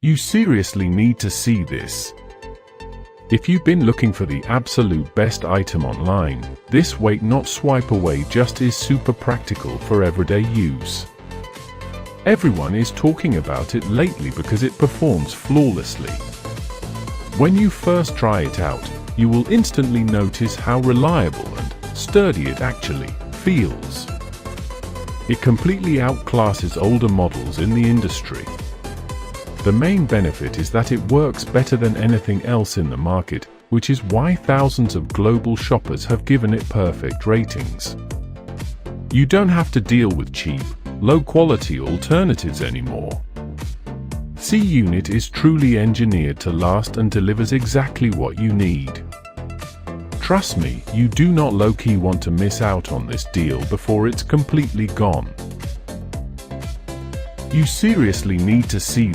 You seriously need to see this. If you've been looking for the absolute best item online, this wait not swipe away just is super practical for everyday use. Everyone is talking about it lately because it performs flawlessly. When you first try it out, you will instantly notice how reliable and sturdy it actually feels. It completely outclasses older models in the industry. The main benefit is that it works better than anything else in the market, which is why thousands of global shoppers have given it perfect ratings. You don't have to deal with cheap, low-quality alternatives anymore. C-Unit is truly engineered to last and delivers exactly what you need. Trust me, you do not low-key want to miss out on this deal before it's completely gone. You seriously need to see